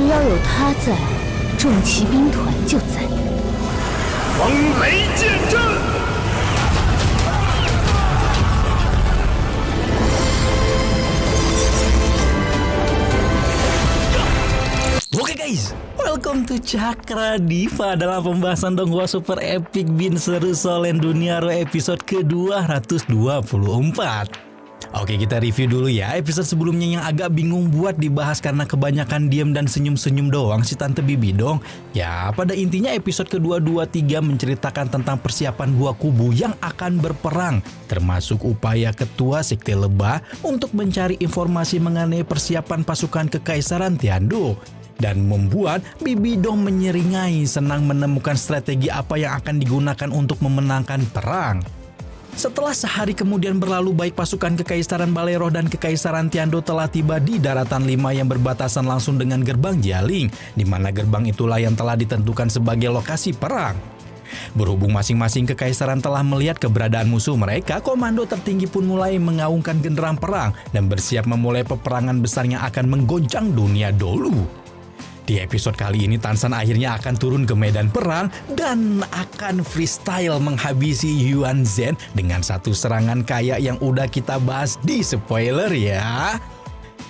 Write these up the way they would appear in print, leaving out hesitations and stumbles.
只要有他在，众骑兵团就在。风雷剑阵。Oke guys, welcome to Cakra Diva dalam pembahasan donghua super epic bin seru Solen Duniaro episode ke-224. Oke, kita review dulu ya episode sebelumnya yang agak bingung buat dibahas karena kebanyakan diam dan senyum-senyum doang si Tante Bibi dong. Ya, pada intinya episode ke-223 menceritakan tentang persiapan dua kubu yang akan berperang, termasuk upaya ketua Sekte Lebah untuk mencari informasi mengenai persiapan pasukan Kekaisaran Tiandou. Dan membuat Bibi Dong menyeringai senang menemukan strategi apa yang akan digunakan untuk memenangkan perang. Setelah sehari kemudian berlalu, baik pasukan Kekaisaran Balero dan Kekaisaran Tiandou telah tiba di Daratan 5 yang berbatasan langsung dengan gerbang Jialing, di mana gerbang itulah yang telah ditentukan sebagai lokasi perang. Berhubung masing-masing kekaisaran telah melihat keberadaan musuh mereka, komando tertinggi pun mulai mengaungkan genderang perang dan bersiap memulai peperangan besar yang akan menggoncang dunia dulu. Di episode kali ini Tansan akhirnya akan turun ke medan perang dan akan freestyle menghabisi Yuan Zhen dengan satu serangan kayak yang udah kita bahas di spoiler ya.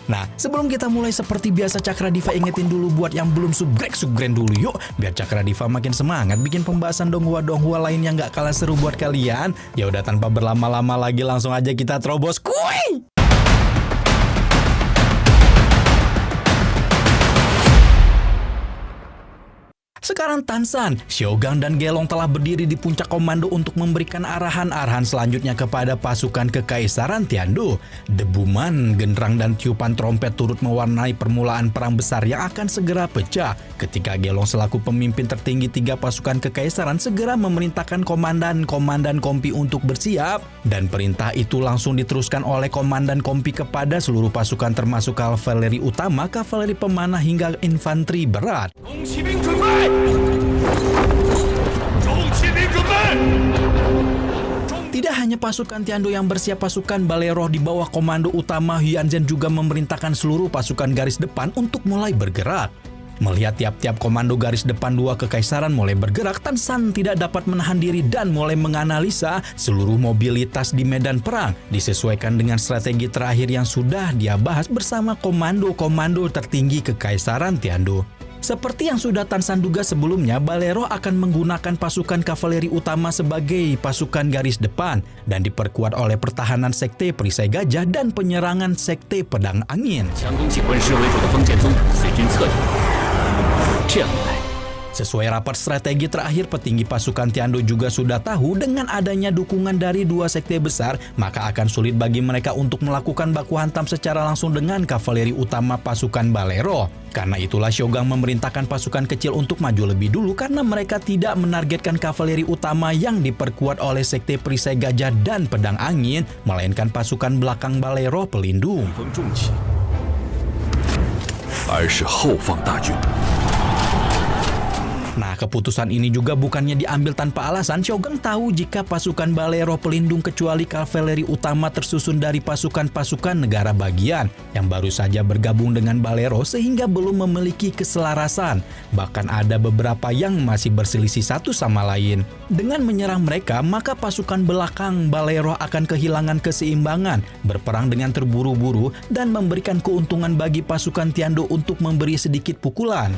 Nah, sebelum kita mulai seperti biasa Cakra Diva ingetin dulu buat yang belum subscribe dulu yuk, biar Cakra Diva makin semangat bikin pembahasan donghua lain yang gak kalah seru buat kalian. Ya udah, tanpa berlama-lama lagi langsung aja kita terobos kuy. Sekarang Tansan, Shogang dan Gelong telah berdiri di puncak komando untuk memberikan arahan-arahan selanjutnya kepada pasukan Kekaisaran Tiandou. Debuman, genderang dan tiupan trompet turut mewarnai permulaan perang besar yang akan segera pecah ketika Gelong selaku pemimpin tertinggi tiga pasukan Kekaisaran segera memerintahkan komandan-komandan kompi untuk bersiap, dan perintah itu langsung diteruskan oleh komandan kompi kepada seluruh pasukan termasuk kavaleri utama, kavaleri pemanah hingga infanteri berat. Tidak hanya pasukan Tiandou yang bersiap, pasukan Balero di bawah komando utama Yuan Zhen juga memerintahkan seluruh pasukan garis depan untuk mulai bergerak. Melihat tiap-tiap komando garis depan dua kekaisaran mulai bergerak, Tansan tidak dapat menahan diri dan mulai menganalisa seluruh mobilitas di medan perang disesuaikan dengan strategi terakhir yang sudah dia bahas bersama komando-komando tertinggi Kekaisaran Tiandou. Seperti yang sudah Tansan duga sebelumnya, Balero akan menggunakan pasukan kavaleri utama sebagai pasukan garis depan dan diperkuat oleh pertahanan Sekte Perisai Gajah dan penyerangan Sekte Pedang Angin. Sesuai rapat strategi terakhir, petinggi pasukan Tiandou juga sudah tahu dengan adanya dukungan dari dua sekte besar, maka akan sulit bagi mereka untuk melakukan baku hantam secara langsung dengan kavaleri utama pasukan Balero. Karena itulah Shogang memerintahkan pasukan kecil untuk maju lebih dulu karena mereka tidak menargetkan kavaleri utama yang diperkuat oleh Sekte Perisai Gajah dan Pedang Angin, melainkan pasukan belakang Balero pelindung. Nah, keputusan ini juga bukannya diambil tanpa alasan. Shogang tahu jika pasukan Balero pelindung kecuali kavaleri utama tersusun dari pasukan-pasukan negara bagian yang baru saja bergabung dengan Balero sehingga belum memiliki keselarasan. Bahkan ada beberapa yang masih berselisih satu sama lain. Dengan menyerang mereka, maka pasukan belakang Balero akan kehilangan keseimbangan, berperang dengan terburu-buru dan memberikan keuntungan bagi pasukan Tiandou untuk memberi sedikit pukulan.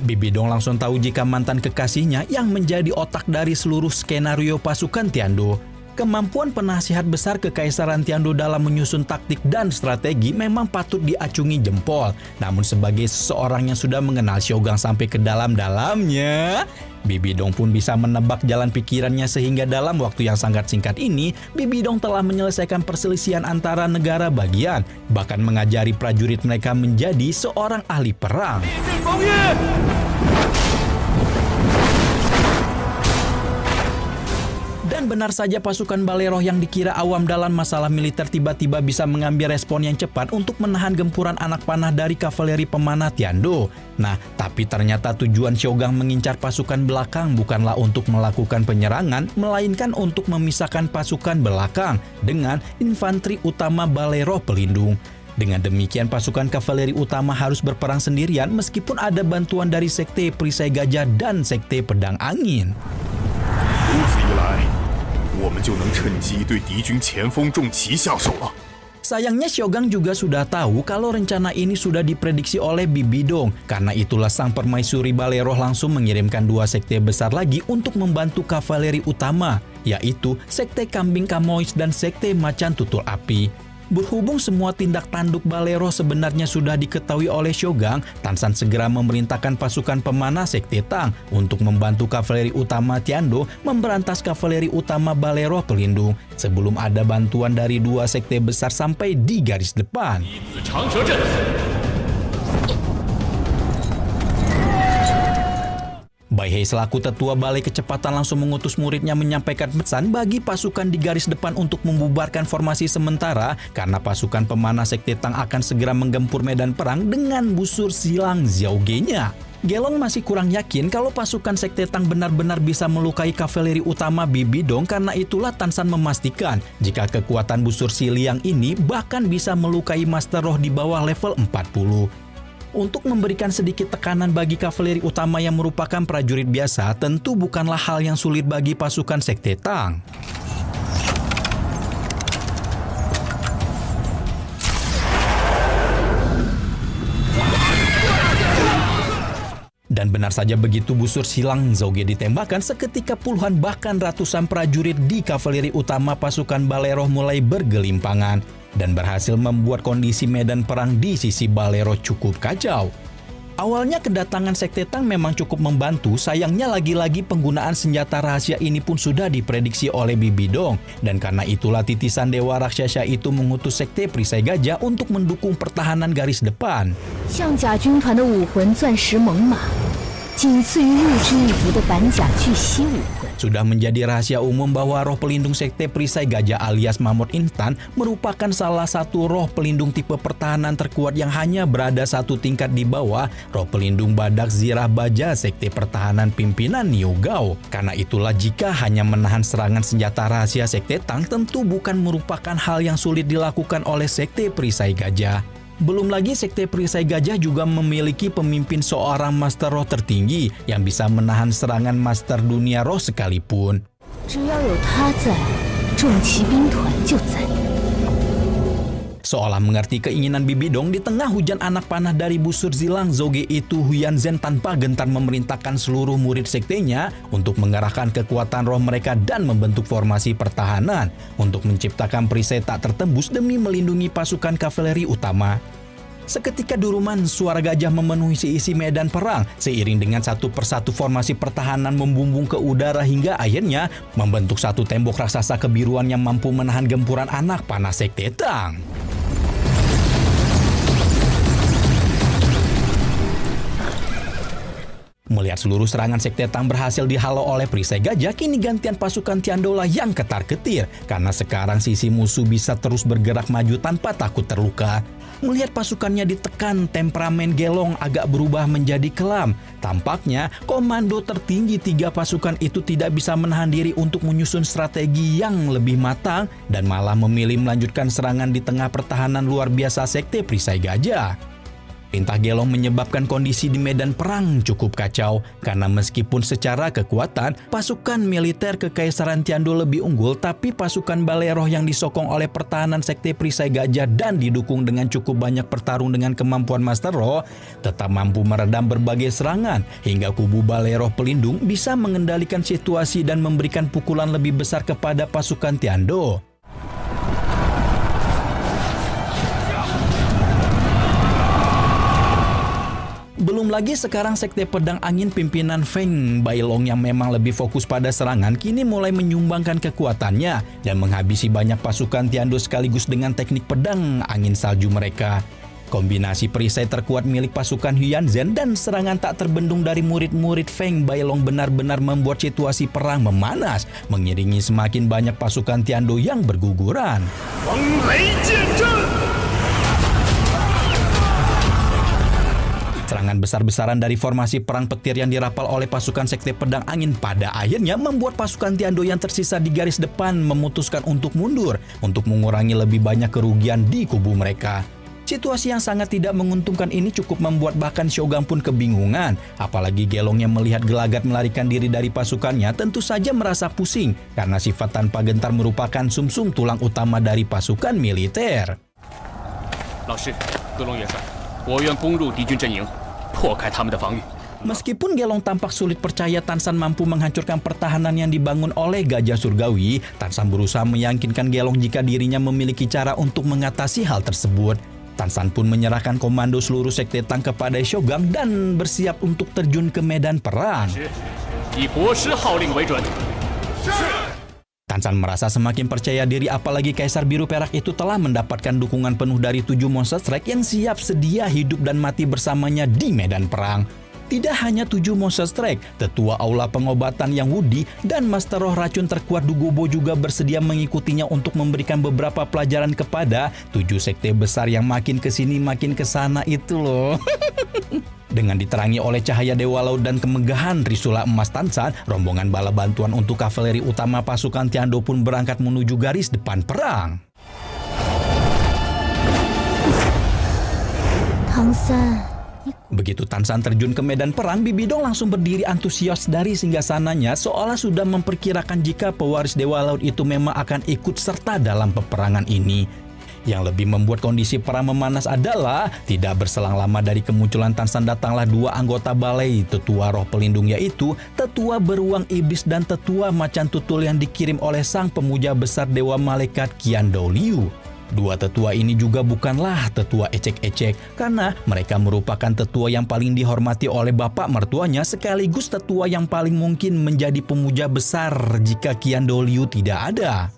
Bibi Dong langsung tahu jika mantan kekasihnya yang menjadi otak dari seluruh skenario pasukan Tiandou. Kemampuan penasihat besar Kekaisaran Tiandou dalam menyusun taktik dan strategi memang patut diacungi jempol. Namun sebagai seseorang yang sudah mengenal Shogang sampai ke dalam-dalamnya, Bibi Dong pun bisa menebak jalan pikirannya sehingga dalam waktu yang sangat singkat ini, Bibi Dong telah menyelesaikan perselisihan antara negara bagian, bahkan mengajari prajurit mereka menjadi seorang ahli perang. Dan benar saja pasukan Balero yang dikira awam dalam masalah militer tiba-tiba bisa mengambil respon yang cepat untuk menahan gempuran anak panah dari kavaleri pemanah Tiando. Nah, tapi ternyata tujuan Shogang mengincar pasukan belakang bukanlah untuk melakukan penyerangan, melainkan untuk memisahkan pasukan belakang dengan infanteri utama Balero pelindung. Dengan demikian pasukan kavaleri utama harus berperang sendirian meskipun ada bantuan dari Sekte Perisai Gajah dan Sekte Pedang Angin. 如此一来，我们就能趁机对敌军前锋重骑下手了。 Sayangnya Shogang juga sudah tahu kalau rencana ini sudah diprediksi oleh Bibidong. Karena itulah sang permaisuri Balero langsung mengirimkan 2 sekte besar lagi untuk membantu kavaleri utama, yaitu Sekte Kambing Kamois dan Sekte Macan Tutul Api. Berhubung semua tindak tanduk Balero sebenarnya sudah diketahui oleh Shogang, Tansan segera memerintahkan pasukan pemanah Sekte Tang untuk membantu kavaleri utama Tiando memberantas kavaleri utama Balero pelindung sebelum ada bantuan dari 2 sekte besar sampai di garis depan. Bai Hei selaku tetua balai kecepatan langsung mengutus muridnya menyampaikan pesan bagi pasukan di garis depan untuk membubarkan formasi sementara karena pasukan pemanah Sekte Tang akan segera menggempur medan perang dengan busur silang Xiaoge-nya. Gelong masih kurang yakin kalau pasukan Sekte Tang benar-benar bisa melukai kavaleri utama Bibidong, karena itulah Tansan memastikan jika kekuatan busur siliang ini bahkan bisa melukai Master Roh di bawah level 40. Untuk memberikan sedikit tekanan bagi kavaleri utama yang merupakan prajurit biasa tentu bukanlah hal yang sulit bagi pasukan Sekte Tang. Dan benar saja begitu busur silang Xiaoge ditembakkan, seketika puluhan bahkan ratusan prajurit di kavaleri utama pasukan Balero mulai bergelimpangan dan berhasil membuat kondisi medan perang di sisi Balero cukup kacau. Awalnya kedatangan Sekte Tang memang cukup membantu, sayangnya lagi-lagi penggunaan senjata rahasia ini pun sudah diprediksi oleh Bibidong, dan karena itulah titisan Dewa Raksasa itu mengutus Sekte Perisai Gajah untuk mendukung pertahanan garis depan. 象甲军团的武魂钻石猛犸，仅次于日之一族的板甲巨蜥武魂。 Sudah menjadi rahasia umum bahwa roh pelindung Sekte Perisai Gajah alias Mamut Instan merupakan salah satu roh pelindung tipe pertahanan terkuat yang hanya berada satu tingkat di bawah roh pelindung Badak Zirah Baja Sekte Pertahanan Pimpinan Niu Gao. Karena itulah jika hanya menahan serangan senjata rahasia Sekte Tang tentu bukan merupakan hal yang sulit dilakukan oleh Sekte Perisai Gajah. Belum lagi Sekte Perisai Gajah juga memiliki pemimpin seorang Master Roh tertinggi yang bisa menahan serangan Master Dunia Roh sekalipun. 只要有他在，重骑兵团就在。 Seolah mengerti keinginan Bibidong, di tengah hujan anak panah dari busur silang Xiaoge itu, Huyan Zhen tanpa gentar memerintahkan seluruh murid sektenya untuk mengerahkan kekuatan roh mereka dan membentuk formasi pertahanan untuk menciptakan perisai tak tertembus demi melindungi pasukan kavaleri utama. Seketika duruman suara gajah memenuhi seisi medan perang, seiring dengan satu persatu formasi pertahanan membumbung ke udara hingga akhirnya membentuk satu tembok raksasa kebiruan yang mampu menahan gempuran anak panah Sekte Tang. Melihat seluruh serangan Sekte Tang berhasil dihalau oleh Perisai Gajah, kini gantian pasukan Tiando lah yang ketar-ketir, karena sekarang sisi musuh bisa terus bergerak maju tanpa takut terluka. Melihat pasukannya ditekan, temperamen Gelong agak berubah menjadi kelam. Tampaknya komando tertinggi 3 pasukan itu tidak bisa menahan diri untuk menyusun strategi yang lebih matang dan malah memilih melanjutkan serangan di tengah pertahanan luar biasa Sekte Perisai Gajah. Perintah Gelong menyebabkan kondisi di medan perang cukup kacau, karena meskipun secara kekuatan pasukan militer Kekaisaran Tiando lebih unggul, tapi pasukan Balero yang disokong oleh pertahanan Sekte Perisai Gajah dan didukung dengan cukup banyak pertarung dengan kemampuan Master Roh tetap mampu meredam berbagai serangan hingga kubu Balero pelindung bisa mengendalikan situasi dan memberikan pukulan lebih besar kepada pasukan Tiando. Belum lagi sekarang Sekte Pedang Angin pimpinan Feng Bailong yang memang lebih fokus pada serangan kini mulai menyumbangkan kekuatannya dan menghabisi banyak pasukan Tiando sekaligus dengan teknik pedang angin salju mereka. Kombinasi perisai terkuat milik pasukan Huyanzhen dan serangan tak terbendung dari murid-murid Feng Bailong benar-benar membuat situasi perang memanas, mengiringi semakin banyak pasukan Tiando yang berguguran. Serangan besar-besaran dari formasi perang petir yang dirapal oleh pasukan Sekte Pedang Angin pada akhirnya membuat pasukan Tiando yang tersisa di garis depan memutuskan untuk mundur untuk mengurangi lebih banyak kerugian di kubu mereka. Situasi yang sangat tidak menguntungkan ini cukup membuat bahkan Shogun pun kebingungan. Apalagi Gelong yang melihat gelagat melarikan diri dari pasukannya tentu saja merasa pusing karena sifat tanpa gentar merupakan sumsum tulang utama dari pasukan militer. Meskipun Gelong tampak sulit percaya Tan San mampu menghancurkan pertahanan yang dibangun oleh Gajah Surgawi, Tan San berusaha meyakinkan Gelong jika dirinya memiliki cara untuk mengatasi hal tersebut. Tan San pun menyerahkan komando seluruh Sekte Tang kepada Shogun dan bersiap untuk terjun ke medan perang. Tan San merasa semakin percaya diri apalagi Kaisar Biru Perak itu telah mendapatkan dukungan penuh dari 7 monster strike yang siap sedia hidup dan mati bersamanya di medan perang. Tidak hanya 7 monster strike, tetua aula pengobatan yang Wudi dan master roh racun terkuat Dugobo juga bersedia mengikutinya untuk memberikan beberapa pelajaran kepada 7 sekte besar yang makin kesini makin kesana itu loh. Dengan diterangi oleh cahaya Dewa Laut dan kemegahan Trisula Emas Tan San, rombongan bala bantuan untuk kavaleri utama pasukan Tiando pun berangkat menuju garis depan perang. Tang San. Begitu Tan San terjun ke medan perang, Bibi Dong langsung berdiri antusias dari singgasananya seolah sudah memperkirakan jika pewaris Dewa Laut itu memang akan ikut serta dalam peperangan ini. Yang lebih membuat kondisi perang memanas adalah tidak berselang lama dari kemunculan Tan San datanglah 2 anggota balai tetua roh pelindung, yaitu tetua beruang iblis dan tetua macan tutul yang dikirim oleh sang pemuja besar Dewa Malaikat Qian Dou Liu. 2 tetua ini juga bukanlah tetua ecek-ecek karena mereka merupakan tetua yang paling dihormati oleh bapak mertuanya sekaligus tetua yang paling mungkin menjadi pemuja besar jika Qian Dou Liu tidak ada.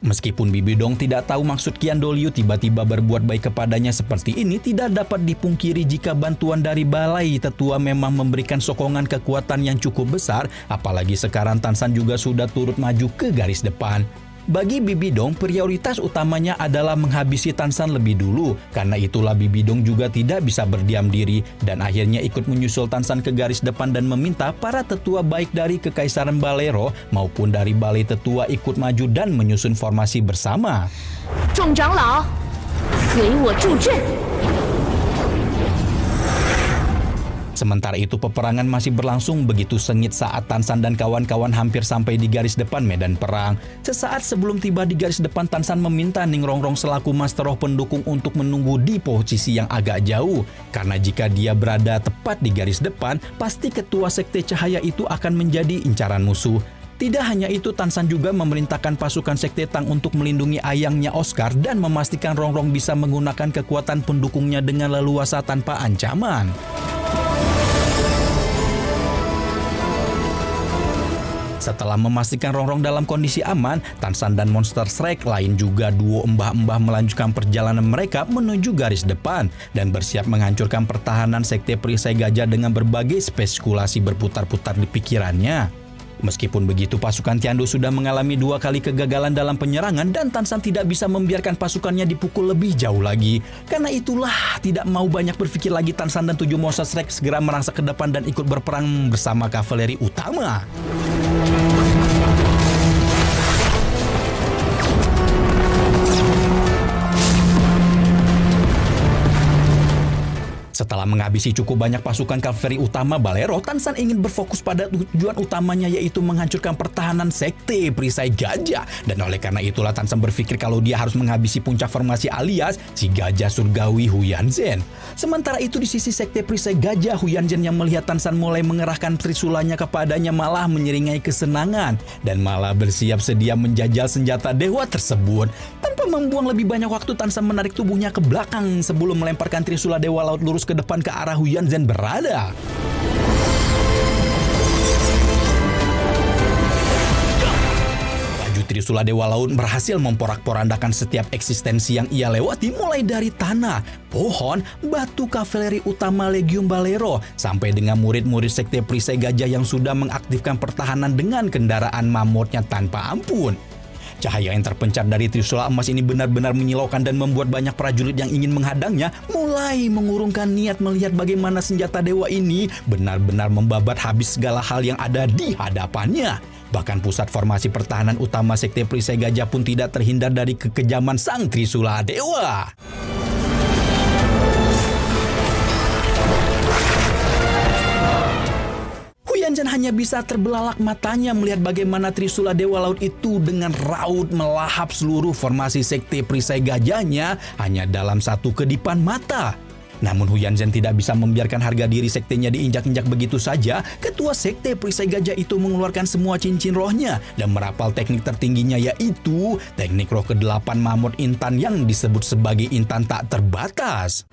Meskipun Bibi Dong tidak tahu maksud Qian Dou Liu tiba-tiba berbuat baik kepadanya seperti ini, tidak dapat dipungkiri jika bantuan dari balai tetua memang memberikan sokongan kekuatan yang cukup besar, apalagi sekarang Tan San juga sudah turut maju ke garis depan. Bagi Bibi Dong, prioritas utamanya adalah menghabisi Tan San lebih dulu. Karena itulah Bibi Dong juga tidak bisa berdiam diri dan akhirnya ikut menyusul Tan San ke garis depan dan meminta para tetua baik dari Kekaisaran Balero maupun dari balai tetua ikut maju dan menyusun formasi bersama. Zhong Zhanglao, sui wo zhu zhen. Sementara itu peperangan masih berlangsung begitu sengit saat Tan San dan kawan-kawan hampir sampai di garis depan medan perang. Sesaat sebelum tiba di garis depan, Tan San meminta Ning Rongrong selaku master roh pendukung untuk menunggu di posisi yang agak jauh. Karena jika dia berada tepat di garis depan, pasti ketua sekte cahaya itu akan menjadi incaran musuh. Tidak hanya itu, Tan San juga memerintahkan pasukan Sekte Tang untuk melindungi ayangnya Oscar dan memastikan Rongrong bisa menggunakan kekuatan pendukungnya dengan leluasa tanpa ancaman. Setelah memastikan Rongrong dalam kondisi aman, Tan San dan monster strike lain juga duo embah-embah melanjutkan perjalanan mereka menuju garis depan dan bersiap menghancurkan pertahanan Sekte Perisai Gajah dengan berbagai spekulasi berputar-putar di pikirannya. Meskipun begitu, pasukan Tiando sudah mengalami 2 kali kegagalan dalam penyerangan dan Tan San tidak bisa membiarkan pasukannya dipukul lebih jauh lagi. Karena itulah tidak mau banyak berpikir lagi, Tan San dan 7 monster strike segera merangsek ke depan dan ikut berperang bersama kavaleri utama. Setelah menghabisi cukup banyak pasukan kavaleri utama Balero, Tan San ingin berfokus pada tujuan utamanya, yaitu menghancurkan pertahanan Sekte Perisai Gajah. Dan oleh karena itulah Tan San berpikir kalau dia harus menghabisi puncak formasi alias si Gajah Surgawi Huyanzhen. Sementara itu di sisi Sekte Perisai Gajah, Huyanzhen yang melihat Tan San mulai mengerahkan trisulanya kepadanya malah menyeringai kesenangan dan malah bersiap sedia menjajal senjata dewa tersebut. Tanpa membuang lebih banyak waktu, Tan San menarik tubuhnya ke belakang sebelum melemparkan trisula Dewa Laut lurus ke depan ke arah Huyanzhen berada. Laju Trisula Dewa Laut berhasil memporak-porandakan setiap eksistensi yang ia lewati, mulai dari tanah, pohon, batu kavaleri utama Legium Balero, sampai dengan murid-murid sekte perisai gajah yang sudah mengaktifkan pertahanan dengan kendaraan mamutnya tanpa ampun. Cahaya yang terpencar dari Trisula Emas ini benar-benar menyilaukan dan membuat banyak prajurit yang ingin menghadangnya mulai mengurungkan niat melihat bagaimana senjata dewa ini benar-benar membabat habis segala hal yang ada di hadapannya. Bahkan pusat formasi pertahanan utama sekte perisai gajah pun tidak terhindar dari kekejaman sang Trisula Dewa. Huyanzhen hanya bisa terbelalak matanya melihat bagaimana Trisula Dewa Laut itu dengan raut melahap seluruh formasi sekte perisai gajahnya hanya dalam satu kedipan mata. Namun Huyanzhen tidak bisa membiarkan harga diri sektenya diinjak-injak begitu saja. Ketua sekte perisai gajah itu mengeluarkan semua cincin rohnya dan merapal teknik tertingginya, yaitu teknik roh ke-8 Mamut Intan yang disebut sebagai Intan tak terbatas.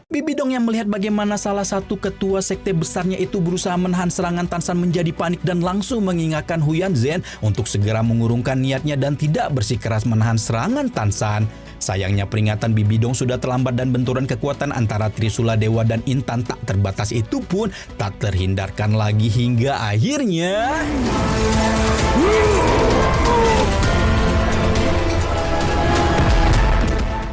Bibidong yang melihat bagaimana salah satu ketua sekte besarnya itu berusaha menahan serangan Tansan menjadi panik dan langsung mengingatkan Huyanzhen untuk segera mengurungkan niatnya dan tidak bersikeras menahan serangan Tansan. Sayangnya peringatan Bibidong sudah terlambat dan benturan kekuatan antara Trisula Dewa dan Intan tak terbatas itu pun tak terhindarkan lagi hingga akhirnya...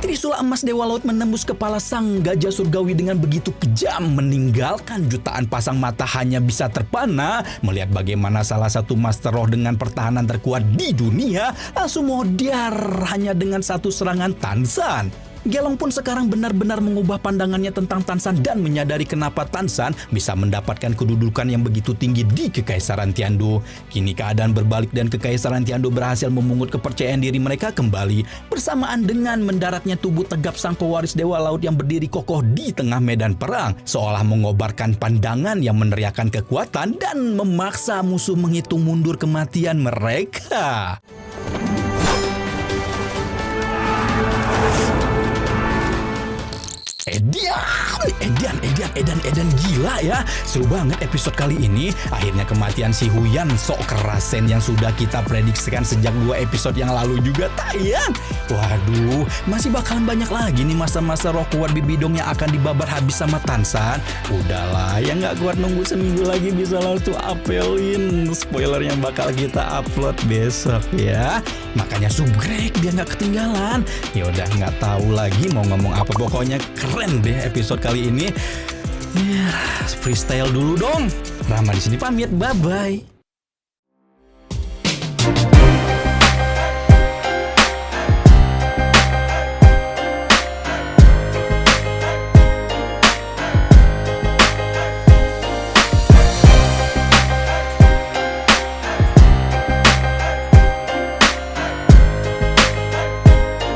Trisula Emas Dewa Laut menembus kepala sang gajah surgawi dengan begitu kejam, meninggalkan jutaan pasang mata hanya bisa terpana melihat bagaimana salah satu master roh dengan pertahanan terkuat di dunia langsung modar hanya dengan satu serangan Tansan. Gelong pun sekarang benar-benar mengubah pandangannya tentang Tansan dan menyadari kenapa Tansan bisa mendapatkan kedudukan yang begitu tinggi di Kekaisaran Tiandu. Kini keadaan berbalik dan Kekaisaran Tiandu berhasil memungut kepercayaan diri mereka kembali bersamaan dengan mendaratnya tubuh tegap sang pewaris Dewa Laut yang berdiri kokoh di tengah medan perang, seolah mengobarkan pandangan yang meneriakkan kekuatan dan memaksa musuh menghitung mundur kematian mereka. Edan gila ya. Seru banget episode kali ini. Akhirnya kematian si Huyan sok kerasen yang sudah kita prediksikan sejak 2 episode yang lalu juga tayang. Waduh, masih bakalan banyak lagi nih masa-masa roh kuat Bibidong yang akan dibabat habis sama Tansan. Udahlah, yang gak kuat nunggu seminggu lagi bisa langsung apelin spoiler yang bakal kita upload besok ya. Makanya subscribe biar gak ketinggalan. Yaudah, gak tahu lagi mau ngomong apa, pokoknya keren deh episode kali ini. Ya, freestyle dulu dong. Rama di sini pamit, bye-bye.